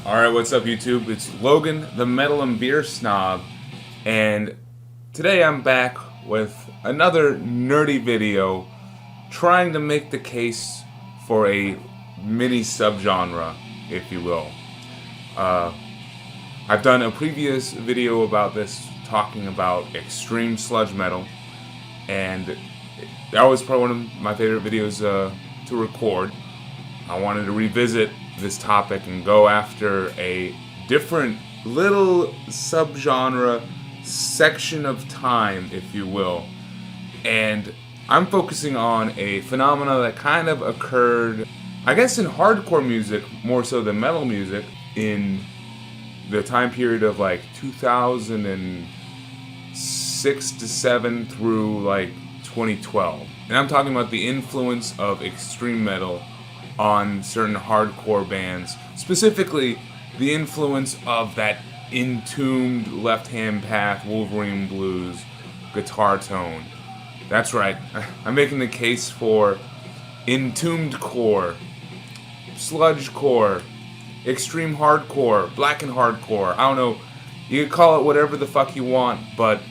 Alright, what's up YouTube? It's Logan, the Metal and Beer Snob, and today I'm back with another nerdy video trying to make the case for a mini subgenre, if you will. I've done a previous video about this, talking about extreme sludge metal, and that was probably one of my favorite videos to record. I wanted to revisit this topic and go after a different little subgenre section of time, if you will. And I'm focusing on a phenomena that kind of occurred, I guess, in hardcore music more so than metal music, in the time period of like 2006 to 7 through like 2012. And I'm talking about the influence of extreme metal on certain hardcore bands, specifically the influence of that entombed left-hand path Wolverine blues guitar tone. That's right, I'm making the case for entombed core, sludge core, extreme hardcore, blackened hardcore. I don't know, you can call it whatever the fuck you want, but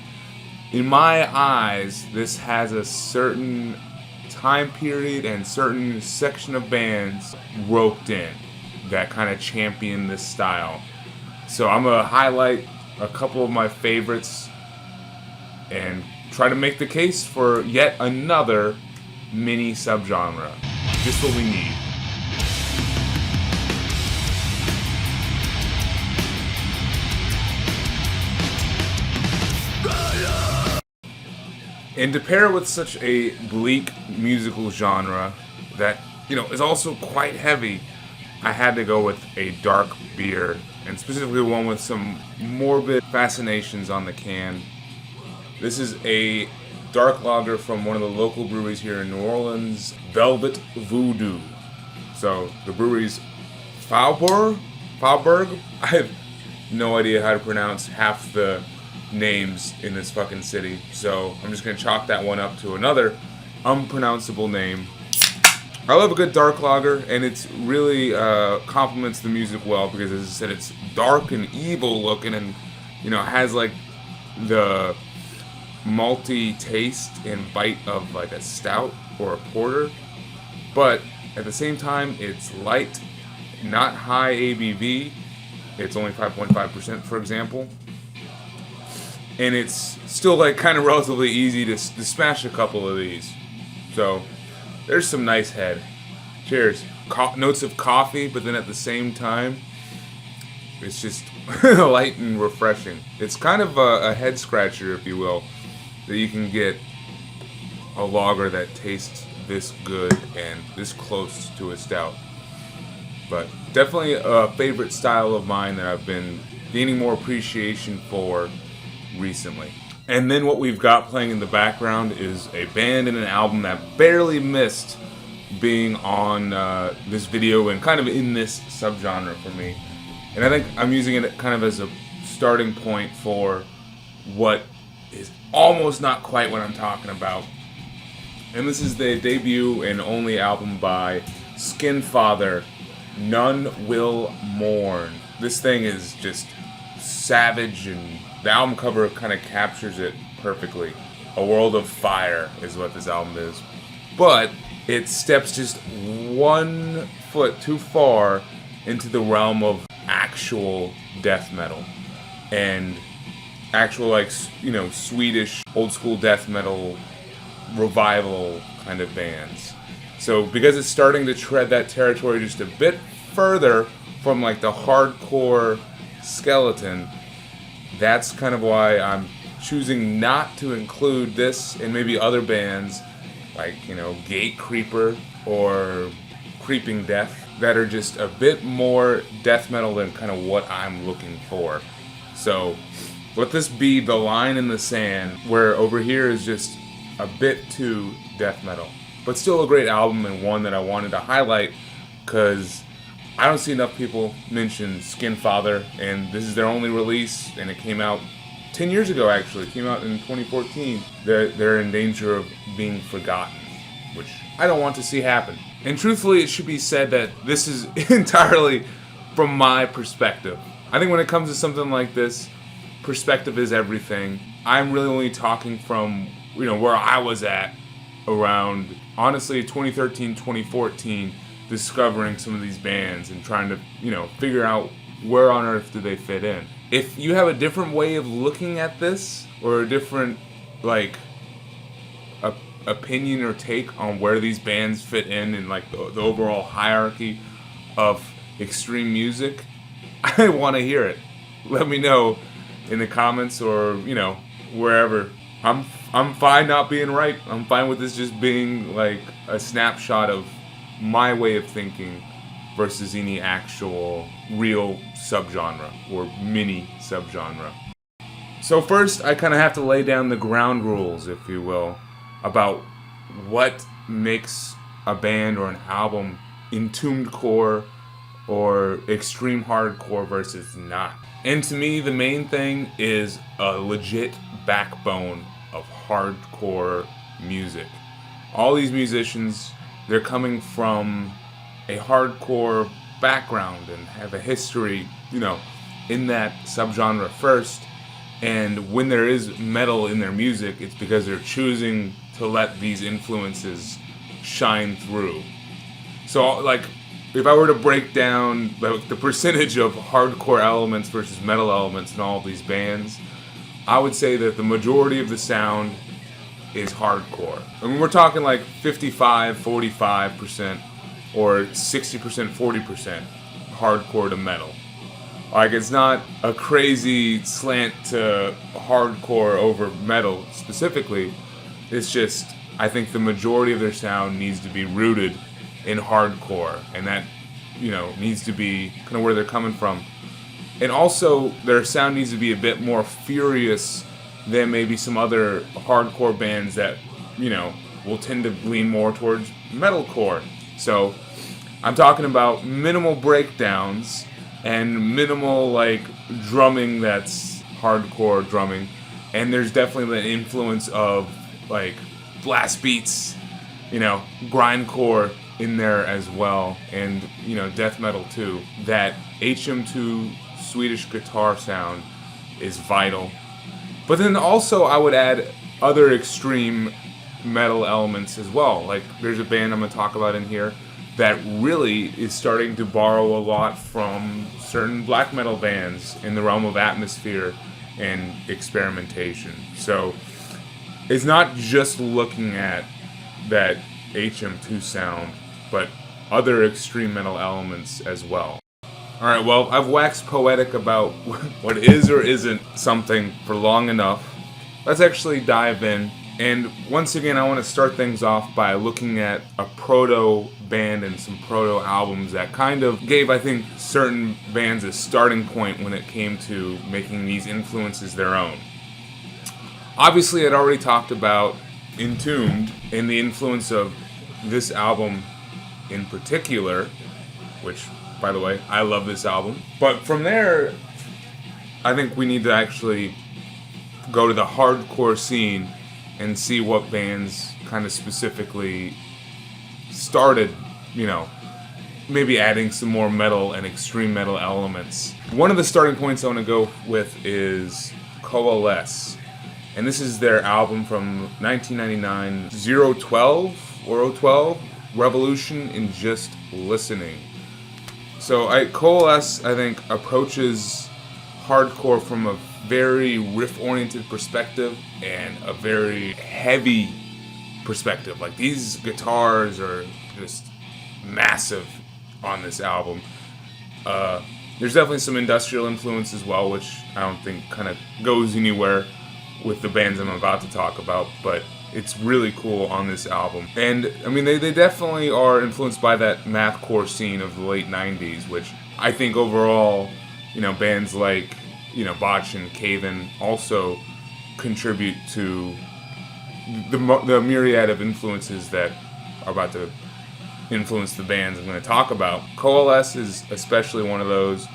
in my eyes, this has a certain time period and certain section of bands roped in that kind of champion this style. So I'm going to highlight a couple of my favorites and try to make the case for yet another mini subgenre. Just what we need. And to pair with such a bleak musical genre that, you know, is also quite heavy, I had to go with a dark beer, and specifically one with some morbid fascinations on the can. This is a dark lager from one of the local breweries here in New Orleans, Velvet Voodoo. So the brewery's Faubourg? I have no idea how to pronounce half the names in this fucking city, so I'm just gonna chalk that one up to another unpronounceable name. I love a good dark lager, and it's really complements the music well, because as I said, it's dark and evil looking, and you know, it has like the malty taste and bite of like a stout or a porter, but at the same time it's light, not high ABV. It's only 5.5%, for example. And it's still like kind of relatively easy to smash a couple of these. So there's some nice head. Cheers. Notes of coffee, but then at the same time, it's just light and refreshing. It's kind of a head scratcher, if you will, that you can get a lager that tastes this good and this close to a stout. But definitely a favorite style of mine that I've been gaining more appreciation for recently. And then what we've got playing in the background is a band and an album that barely missed being on this video and kind of in this subgenre for me. And I think I'm using it kind of as a starting point for what is almost not quite what I'm talking about. And this is the debut and only album by Skinfather, None Will Mourn. This thing is just savage, and the album cover kind of captures it perfectly. A world of fire is what this album is. But it steps just 1 foot too far into the realm of actual death metal. And actual, like, you know, Swedish old school death metal revival kind of bands. So because it's starting to tread that territory just a bit further from like the hardcore skeleton, that's kind of why I'm choosing not to include this and maybe other bands like, you know, Gate Creeper or Creeping Death that are just a bit more death metal than kind of what I'm looking for. So let this be the line in the sand, where over here is just a bit too death metal, but still a great album, and one that I wanted to highlight because I don't see enough people mention Skinfather, and this is their only release, and it came out 10 years ago actually. It came out in 2014. They're in danger of being forgotten, which I don't want to see happen. And truthfully, it should be said that this is entirely from my perspective. I think when it comes to something like this, perspective is everything. I'm really only talking from, where I was at around, honestly, 2013, 2014, discovering some of these bands and trying to, figure out where on earth do they fit in. If you have a different way of looking at this, or a different, opinion or take on where these bands fit in like the overall hierarchy of extreme music, I want to hear it. Let me know in the comments or wherever. I'm fine not being right. I'm fine with this just being like a snapshot of my way of thinking versus any actual real subgenre or mini subgenre. So first, I kind of have to lay down the ground rules, if you will, about what makes a band or an album entombed core or extreme hardcore versus not. And to me, the main thing is a legit backbone of hardcore music. All these musicians, they're coming from a hardcore background and have a history, in that subgenre first. And when there is metal in their music, it's because they're choosing to let these influences shine through. So, if I were to break down the percentage of hardcore elements versus metal elements in all of these bands, I would say that the majority of the sound is hardcore. I mean, we're talking 55, 45%, or 60%, 40% hardcore to metal. It's not a crazy slant to hardcore over metal specifically. It's just, I think the majority of their sound needs to be rooted in hardcore, and that, needs to be kind of where they're coming from. And also, their sound needs to be a bit more furious than maybe some other hardcore bands that, will tend to lean more towards metalcore. So, I'm talking about minimal breakdowns and minimal, drumming that's hardcore drumming. And there's definitely the influence of, blast beats, grindcore in there as well, and death metal too. That HM2 Swedish guitar sound is vital. But then also I would add other extreme metal elements as well. There's a band I'm going to talk about in here that really is starting to borrow a lot from certain black metal bands in the realm of atmosphere and experimentation. So it's not just looking at that HM2 sound, but other extreme metal elements as well. Alright, well, I've waxed poetic about what is or isn't something for long enough. Let's actually dive in. And once again, I want to start things off by looking at a proto band and some proto albums that kind of gave, I think, certain bands a starting point when it came to making these influences their own. Obviously, I'd already talked about Entombed and the influence of this album in particular, which, by the way, I love this album. But from there, I think we need to actually go to the hardcore scene and see what bands kind of specifically started, maybe adding some more metal and extreme metal elements. One of the starting points I want to go with is Coalesce. And this is their album from 1999, 012, Revolution in Just Listening. So Coalesce, I think, approaches hardcore from a very riff-oriented perspective and a very heavy perspective. These guitars are just massive on this album. There's definitely some industrial influence as well, which I don't think kind of goes anywhere with the bands I'm about to talk about, but it's really cool on this album. And I mean, they definitely are influenced by that mathcore scene of the late 90s, which I think overall, bands like, Botch and Cave-In also contribute to the myriad of influences that are about to influence the bands I'm going to talk about. Coalesce is especially one of those.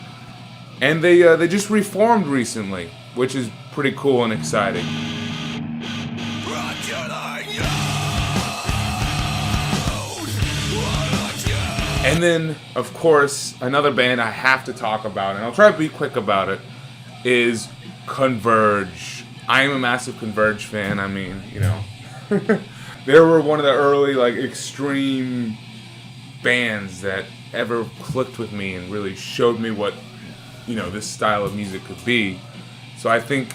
And they just reformed recently, which is pretty cool and exciting. And then, of course, another band I have to talk about, and I'll try to be quick about it, is Converge. I am a massive Converge fan. I mean, you know, they were one of the early, like, extreme bands that ever clicked with me and really showed me what, you know, this style of music could be. So I think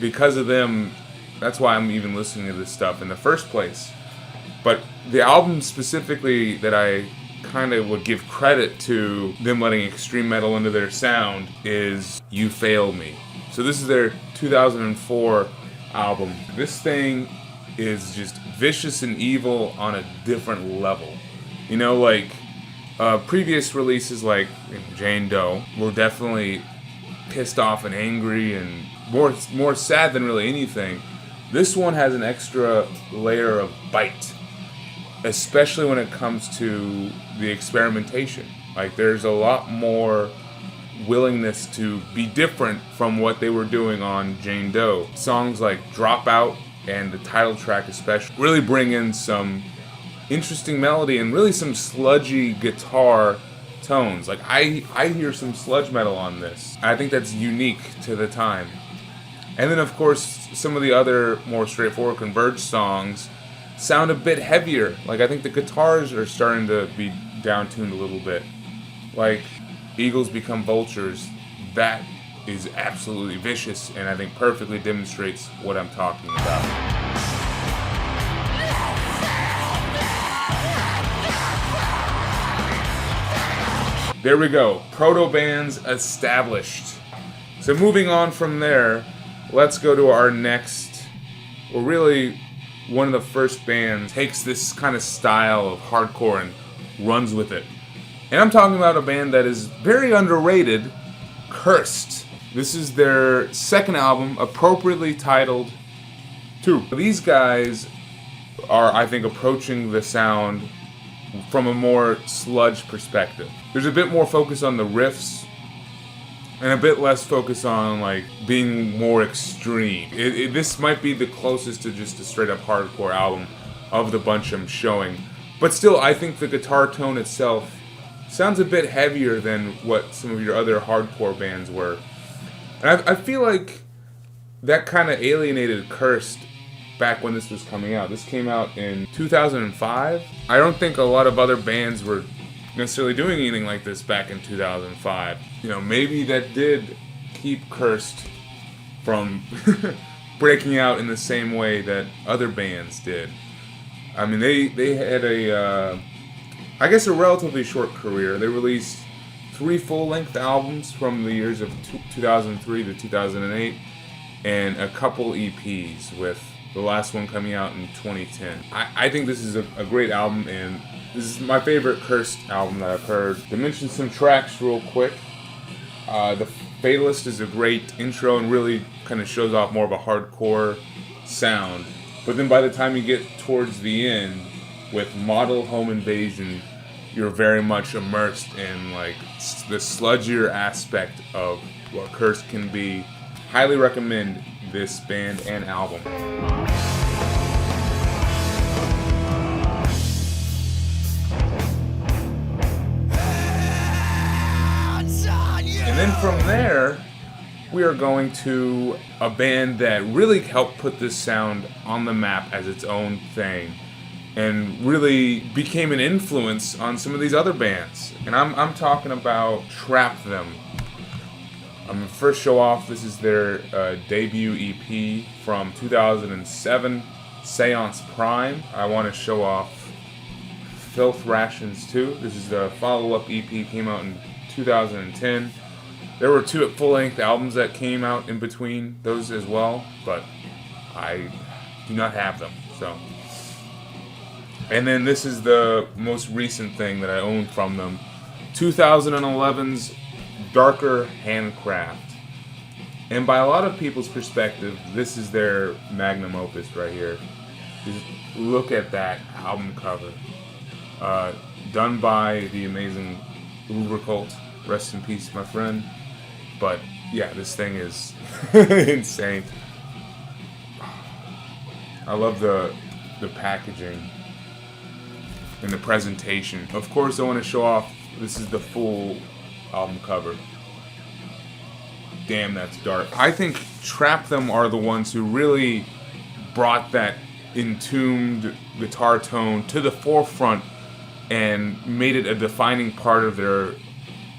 because of them, that's why I'm even listening to this stuff in the first place. But the album specifically that I kind of would give credit to them letting extreme metal into their sound is You Fail Me. So this is their 2004 album. This thing is just vicious and evil on a different level. You know, like previous releases like Jane Doe were definitely pissed off and angry and more sad than really anything. This one has an extra layer of bite, especially when it comes to the experimentation. Like, there's a lot more willingness to be different from what they were doing on Jane Doe. Songs like Dropout and the title track especially really bring in some interesting melody and really some sludgy guitar tones. Like, I hear some sludge metal on this. I think that's unique to the time. And then, of course, some of the other more straightforward Converge songs sound a bit heavier. Like, I think the guitars are starting to be down-tuned a little bit. Like, Eagles Become Vultures, that is absolutely vicious, and I think perfectly demonstrates what I'm talking about. There we go. Proto bands established. So moving on from there, let's go to our next, or really one of the first bands takes this kind of style of hardcore and runs with it. And I'm talking about a band that is very underrated, Cursed. This is their second album, appropriately titled 2. These guys are, I think, approaching the sound from a more sludge perspective. There's a bit more focus on the riffs and a bit less focus on, like, being more extreme. This might be the closest to just a straight up hardcore album of the bunch I'm showing. But still, I think the guitar tone itself sounds a bit heavier than what some of your other hardcore bands were. And I feel like that kind of alienated Cursed back when this was coming out. This came out in 2005. I don't think a lot of other bands were necessarily doing anything like this back in 2005. You know, maybe that did keep Cursed from breaking out in the same way that other bands did. I mean, they had I guess a relatively short career. They released 3 full-length albums from the years of 2003 to 2008 and a couple EPs, with the last one coming out in 2010. I think this is a great album, and this is my favorite Cursed album that I've heard. To mention some tracks real quick, The Fatalist is a great intro and really kind of shows off more of a hardcore sound. But then by the time you get towards the end, with Model Home Invasion, you're very much immersed in, like, the sludgier aspect of what Cursed can be. Highly recommend this band and album. And then from there, we are going to a band that really helped put this sound on the map as its own thing, and really became an influence on some of these other bands. And I'm talking about Trap Them. I'm going to first show off, this is their debut EP from 2007, Seance Prime. I want to show off Filth Rations 2. This is the follow-up EP, came out in 2010. There were 2 full-length albums that came out in between those as well, but I do not have them, so. And then this is the most recent thing that I own from them, 2011's Darker Handcraft. And by a lot of people's perspective, this is their magnum opus right here. Just look at that album cover. Done by the amazing Ubercult. Rest in peace, my friend. But yeah, this thing is insane. I love the packaging. and the presentation. Of course, I want to show off, this is the full album cover. Damn, that's dark. I think Trap Them are the ones who really brought that entombed guitar tone to the forefront and made it a defining part of their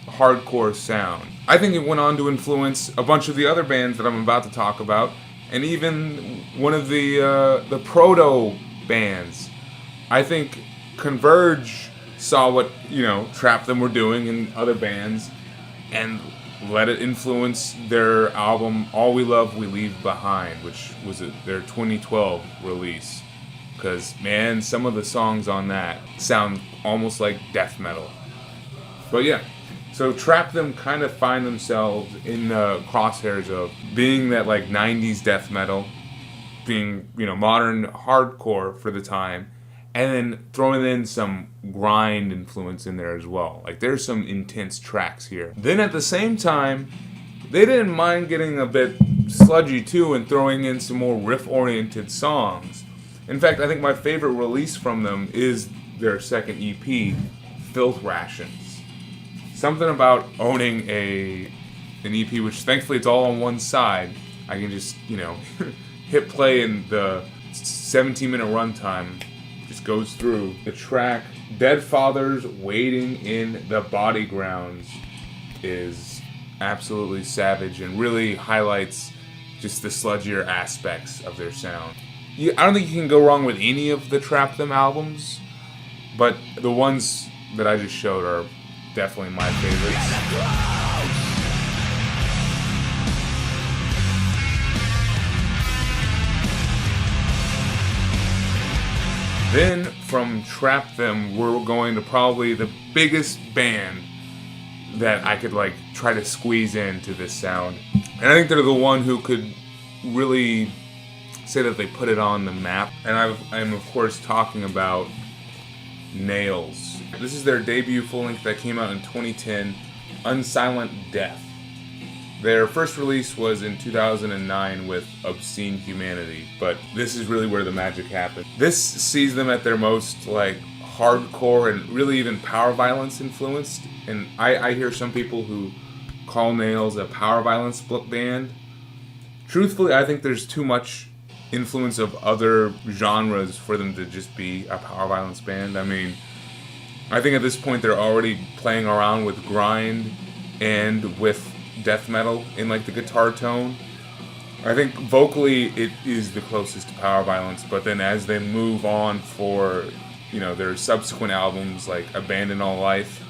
hardcore sound. I think it went on to influence a bunch of the other bands that I'm about to talk about, and even one of the proto bands. I think Converge saw what, Trap Them were doing in other bands and let it influence their album All We Love We Leave Behind, which was their 2012 release. Because, man, some of the songs on that sound almost like death metal. But yeah, so Trap Them kind of find themselves in the crosshairs of being that like 90s death metal, being, modern hardcore for the time, and then throwing in some grind influence in there as well. Like, there's some intense tracks here. Then at the same time, they didn't mind getting a bit sludgy too and throwing in some more riff-oriented songs. In fact, I think my favorite release from them is their second EP, Filth Rations. Something about owning an EP, which thankfully it's all on one side. I can just, hit play and the 17-minute runtime just goes through. The track Dead Fathers Waiting in the Body Grounds is absolutely savage and really highlights just the sludgier aspects of their sound. I don't think you can go wrong with any of the Trap Them albums, but the ones that I just showed are definitely my favorites. Then from Trap Them, we're going to probably the biggest band that I could try to squeeze into this sound. And I think they're the one who could really say that they put it on the map. And I'm of course talking about Nails. This is their debut full-length that came out in 2010, Unsilent Death. Their first release was in 2009 with Obscene Humanity, but this is really where the magic happened. This sees them at their most hardcore and really even power violence influenced. And I hear some people who call Nails a power violence band. Truthfully, I think there's too much influence of other genres for them to just be a power violence band. I mean, I think at this point they're already playing around with grind and with death metal in the guitar tone. I think vocally it is the closest to power violence, but then as they move on for their subsequent albums like Abandon All Life,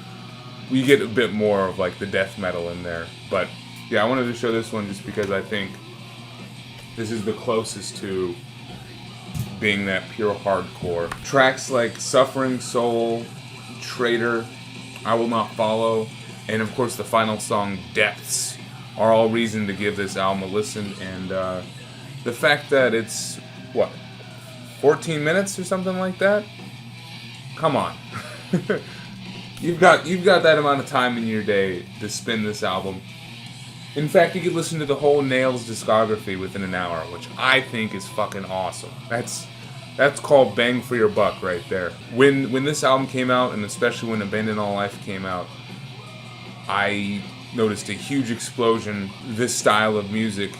we get a bit more of the death metal in there. But yeah, I wanted to show this one just because I think this is the closest to being that pure hardcore. Tracks like Suffering Soul, Traitor, I Will Not Follow, and of course the final song, Depths, are all reason to give this album a listen. And the fact that it's, 14 minutes or something like that? Come on. You've got that amount of time in your day to spin this album. In fact, you could listen to the whole Nails discography within an hour, which I think is fucking awesome. That's called bang for your buck right there. When this album came out, and especially when Abandon All Life came out, I noticed a huge explosion, this style of music,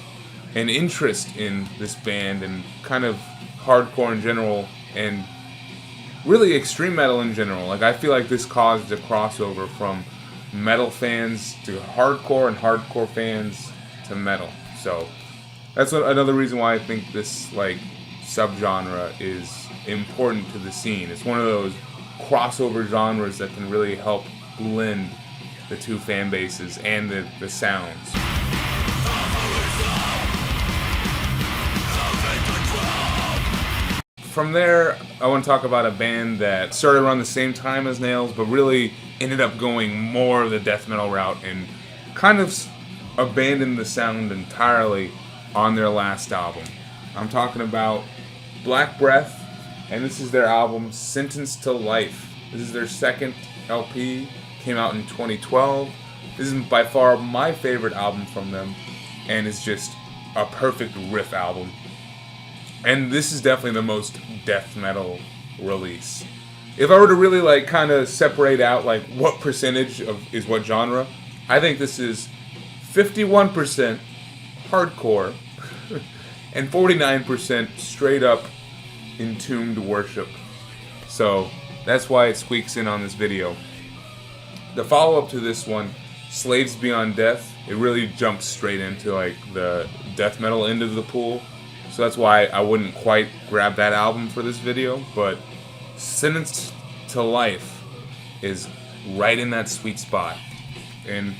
and interest in this band, and kind of hardcore in general, and really extreme metal in general. I feel like this caused a crossover from metal fans to hardcore and hardcore fans to metal. So that's another reason why I think this subgenre is important to the scene. It's one of those crossover genres that can really help blend the two fan bases and the sounds. From there, I want to talk about a band that started around the same time as Nails, but really ended up going more of the death metal route and kind of abandoned the sound entirely on their last album. I'm talking about Black Breath, and this is their album Sentenced to Life. This is their second LP, came out in 2012. This is by far my favorite album from them, and it's just a perfect riff album. And this is definitely the most death metal release. if I were to really like kind of separate out like what percentage of is what genre, I think this is 51% hardcore and 49% straight up entombed worship. So that's why it squeaks in on this video. The follow-up to this one, Slaves Beyond Death, it really jumps straight into like the death metal end of the pool. So that's why I wouldn't quite grab that album for this video, but Sentenced to Life is right in that sweet spot. And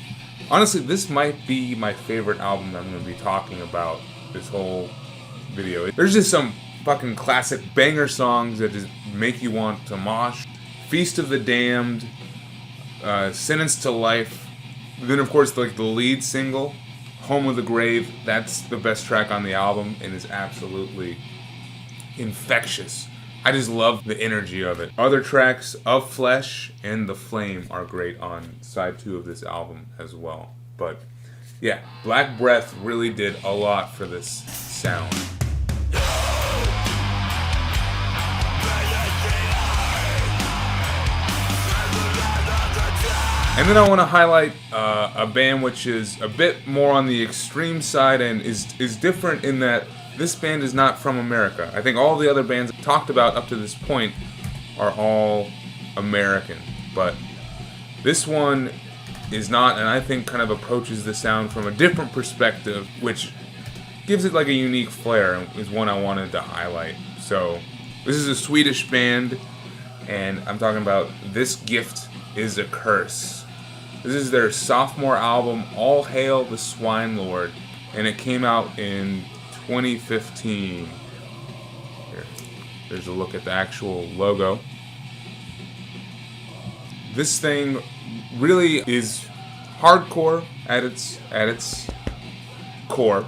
honestly, this might be my favorite album that I'm going to be talking about this whole video. There's just some fucking classic banger songs that just make you want to mosh. Feast of the Damned, Sentenced to Life, then of course like the lead single, Home of the Grave. That's the best track on the album and is absolutely infectious. I just love the energy of it. Other tracks, Of Flesh and The Flame, are great on side 2 of this album as well. But yeah, Black Breath really did a lot for this sound. And then I want to highlight a band which is a bit more on the extreme side and is different in that this band is not from America. I think all the other bands talked about up to this point are all American, but this one is not, and I think kind of approaches the sound from a different perspective, which gives it like a unique flair, and is one I wanted to highlight. So this is a Swedish band, and I'm talking about This Gift Is a Curse. This is their sophomore album, All Hail the Swine Lord, and it came out in 2015. Here, there's a look at the actual logo. This thing really is hardcore at its core,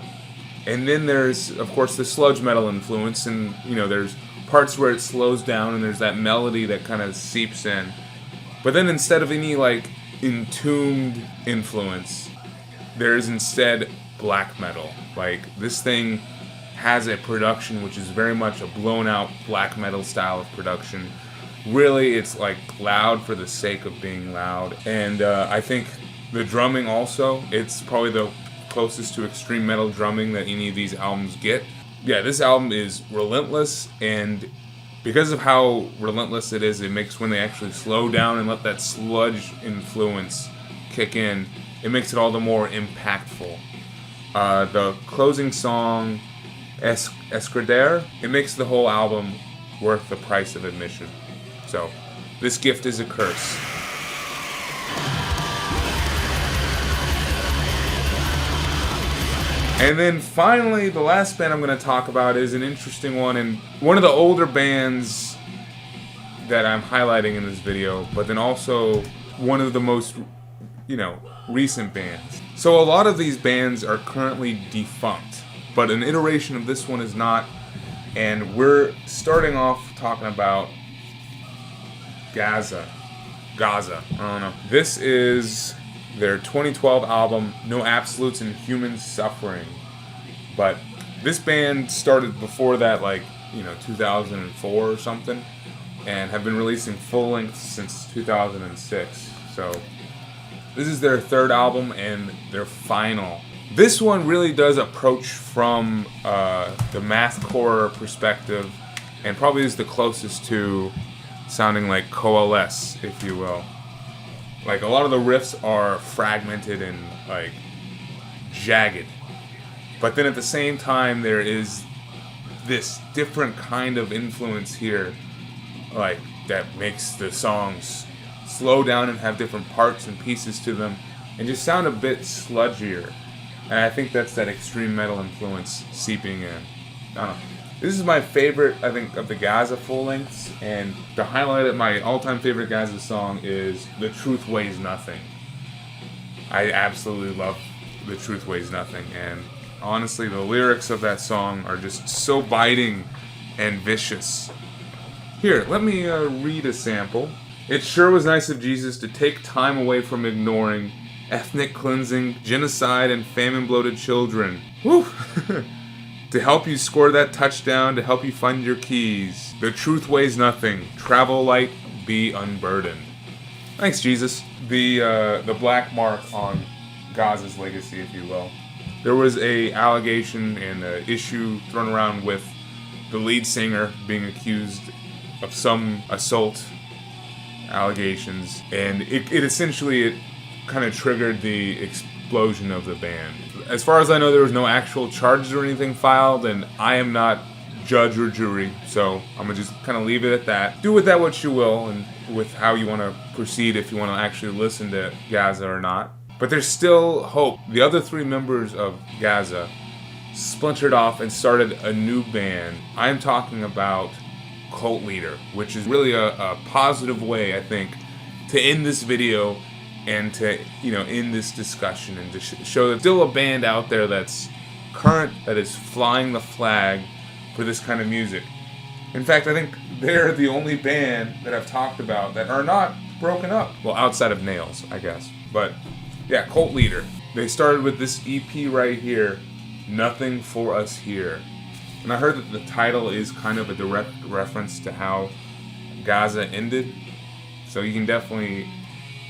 and then there's of course the sludge metal influence, and you know there's parts where it slows down and there's that melody that kind of seeps in. But then instead of any like entombed influence, there's instead black metal. Like this thing has a production which is very much a blown out black metal style of production. Really, it's like loud for the sake of being loud. And I think the drumming also, it's probably the closest to extreme metal drumming that any of these albums get. Yeah, this album is relentless, and because of how relentless it is, it makes when they actually slow down and let that sludge influence kick in, it makes it all the more impactful. The closing song, Escrader, it makes the whole album worth the price of admission. So, This Gift Is a Curse. And then finally, the last band I'm going to talk about is an interesting one, and one of the older bands that I'm highlighting in this video, but then also one of the most, recent bands. So a lot of these bands are currently defunct, but an iteration of this one is not, and we're starting off talking about Gaza, I don't know. This is their 2012 album, No Absolutes in Human Suffering. But this band started before that, 2004 or something, and have been releasing full length since 2006. So this is their third album and their final. This one really does approach from the mathcore perspective, and probably is the closest to sounding like Coalesce, if you will. Like, a lot of the riffs are fragmented and, jagged. But then at the same time, there is this different kind of influence here, that makes the songs slow down and have different parts and pieces to them, and just sound a bit sludgier. And I think that's that extreme metal influence seeping in. I don't know. This is my favorite, I think, of the Gaza full lengths, and to highlight it, my all-time favorite Gaza song is The Truth Weighs Nothing. I absolutely love The Truth Weighs Nothing, and honestly, the lyrics of that song are just so biting and vicious. Here, let me read a sample. It sure was nice of Jesus to take time away from ignoring ethnic cleansing, genocide, and famine-bloated children. Woo! To help you score that touchdown, to help you find your keys. The truth weighs nothing. Travel light, be unburdened. Thanks, Jesus. The black mark on Gaza's legacy, if you will. There was a allegation and a issue thrown around with the lead singer being accused of some assault allegations, and it essentially kind of triggered the explosion of the band. As far as I know, there was no actual charges or anything filed, and I am not judge or jury, so I'm gonna just kind of leave it at that. Do with that what you will, and with how you want to proceed, if you want to actually listen to Gaza or not. But there's still hope. The other 3 members of Gaza splintered off and started a new band. I'm talking about Cult Leader, which is really a positive way, I think, to end this video and to, end this discussion, and to show there's still a band out there that's current, that is flying the flag for this kind of music. In fact, I think they're the only band that I've talked about that are not broken up. Well, outside of Nails, I guess. But yeah, Cult Leader. They started with this EP right here, Nothing for Us Here. And I heard that the title is kind of a direct reference to how Gaza ended. So you can definitely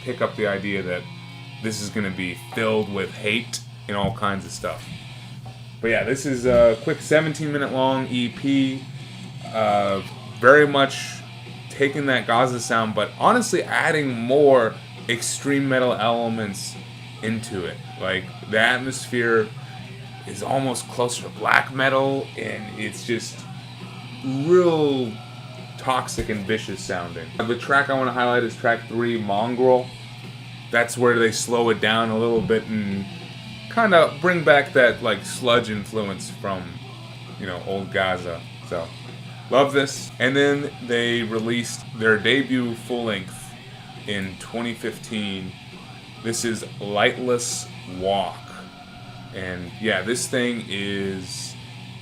pick up the idea that this is going to be filled with hate and all kinds of stuff. But yeah, this is a quick 17-minute long EP. Very much taking that Gaza sound, but honestly adding more extreme metal elements into it. Like, the atmosphere is almost closer to black metal, and it's just real toxic and vicious sounding. The track I want to highlight is track 3, Mongrel. That's where they slow it down a little bit and kind of bring back that like sludge influence from, old Gaza. So, love this. And then they released their debut full length in 2015. This is Lightless Walk. And yeah, this thing is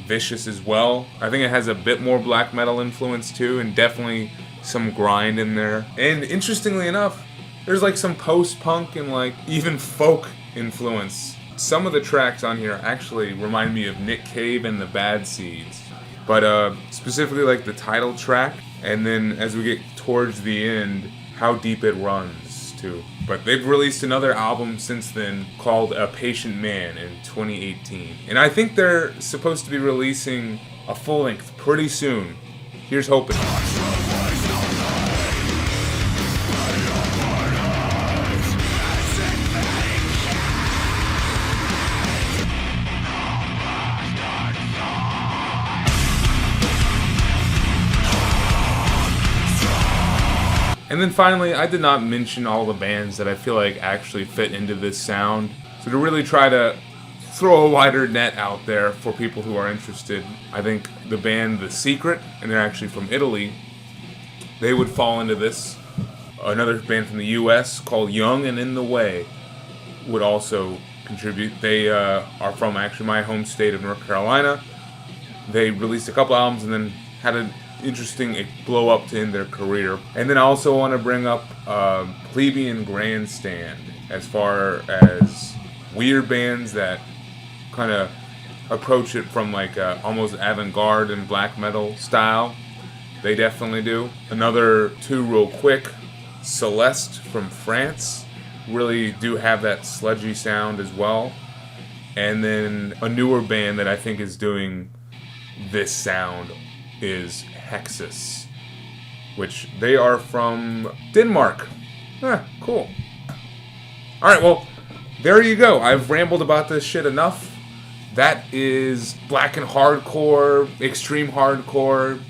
vicious as well. I think it has a bit more black metal influence too, and definitely some grind in there. And interestingly enough, there's like some post-punk and like even folk influence. Some of the tracks on here actually remind me of Nick Cave and the Bad Seeds. But specifically like the title track, and then as we get towards the end, How Deep It Runs too. But they've released another album since then called A Patient Man in 2018. And I think they're supposed to be releasing a full length pretty soon. Here's hoping. And then finally, I did not mention all the bands that I feel like actually fit into this sound. So to really try to throw a wider net out there for people who are interested, I think the band The Secret, and they're actually from Italy, they would fall into this. Another band from the US called Young and in the Way would also contribute. They are from actually my home state of North Carolina. They released a couple albums and then had an interesting blow up to end their career. And then I also want to bring up Plebeian Grandstand, as far as weird bands that kind of approach it from like almost avant-garde and black metal style. They definitely do. Another 2 real quick, Celeste from France, really do have that sludgy sound as well. And then a newer band that I think is doing this sound is Hexus, which they are from Denmark. Cool. Alright, well, there you go. I've rambled about this shit enough. That is black and hardcore, extreme hardcore,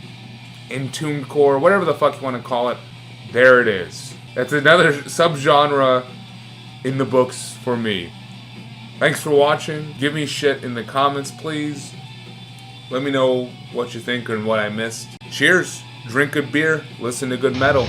in-tuned core, whatever the fuck you want to call it. There it is. That's another subgenre in the books for me. Thanks for watching. Give me shit in the comments, please. Let me know what you think and what I missed. Cheers. Drink good beer. Listen to good metal.